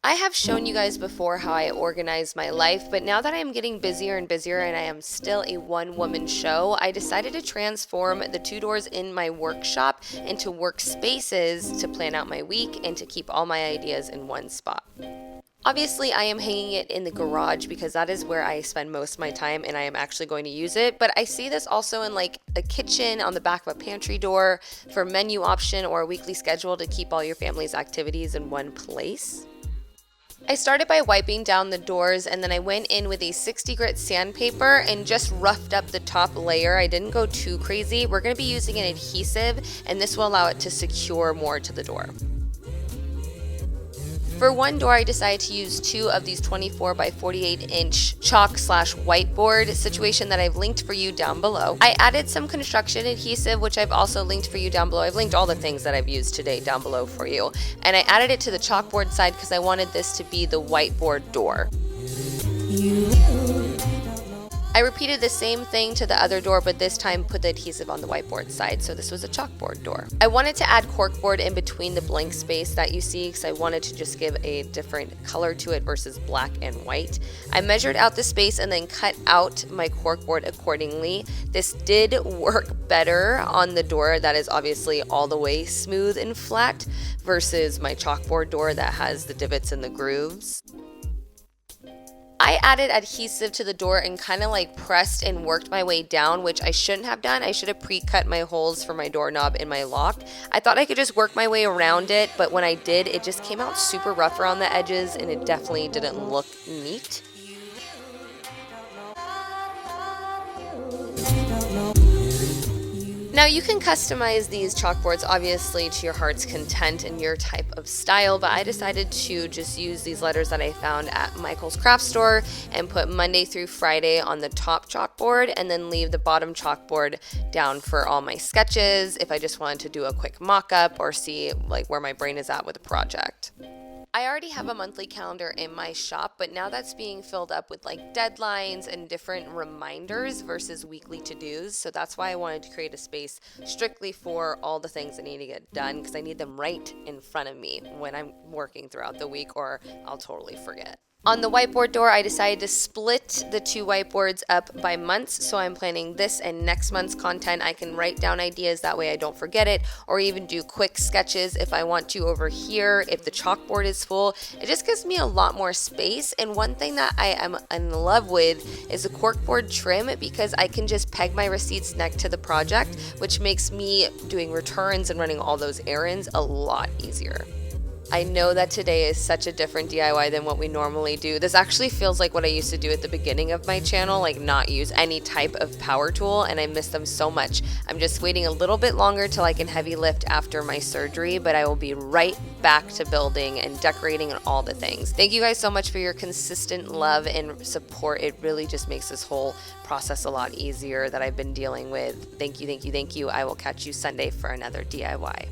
I have shown you guys before how I organize my life, but now that I am getting busier and busier and I am still a one-woman show, I decided to transform the two doors in my workshop into workspaces to plan out my week and to keep all my ideas in one spot. Obviously, I am hanging it in the garage because that is where I spend most of my time and I am actually going to use it. But I see this also in like a kitchen, on the back of a pantry door, for a menu option or a weekly schedule to keep all your family's activities in one place. I started by wiping down the doors, and then I went in with a 60 grit sandpaper and just roughed up the top layer. I didn't go too crazy. We're going to be using an adhesive, and this will allow it to secure more to the door. For one door, I decided to use two of these 24 by 48 inch chalk/whiteboard situation that I've linked for you down below. I added some construction adhesive, which I've also linked for you down below. I've linked all the things that I've used today down below for you. And I added it to the chalkboard side because I wanted this to be the whiteboard door. I repeated the same thing to the other door, but this time put the adhesive on the whiteboard side, so this was a chalkboard door. I wanted to add corkboard in between the blank space that you see because I wanted to just give a different color to it versus black and white. I measured out the space and then cut out my corkboard accordingly. This did work better on the door that is obviously all the way smooth and flat versus my chalkboard door that has the divots and the grooves. I added adhesive to the door and kind of like pressed and worked my way down, which I shouldn't have done. I should have pre-cut my holes for my doorknob and my lock. I thought I could just work my way around it, but when I did, it just came out super rough around the edges and it definitely didn't look neat. Now you can customize these chalkboards obviously to your heart's content and your type of style, but I decided to just use these letters that I found at Michael's craft store and put Monday through Friday on the top chalkboard and then leave the bottom chalkboard down for all my sketches if I just wanted to do a quick mock-up or see like where my brain is at with a project. I already have a monthly calendar in my shop, but now that's being filled up with like deadlines and different reminders versus weekly to-dos. So that's why I wanted to create a space strictly for all the things I need to get done because I need them right in front of me when I'm working throughout the week or I'll totally forget. On the whiteboard door, I decided to split the two whiteboards up by months, so I'm planning this and next month's content. I can write down ideas, that way I don't forget it, or even do quick sketches if I want to over here. If the chalkboard is full, it just gives me a lot more space. And one thing that I am in love with is the corkboard trim because I can just peg my receipts next to the project, which makes me doing returns and running all those errands a lot easier. I know that today is such a different DIY than what we normally do. This actually feels like what I used to do at the beginning of my channel, like not use any type of power tool, and I miss them so much. I'm just waiting a little bit longer till I can heavy lift after my surgery, but I will be right back to building and decorating and all the things. Thank you guys so much for your consistent love and support. It really just makes this whole process a lot easier that I've been dealing with. Thank you, thank you, thank you. I will catch you Sunday for another DIY.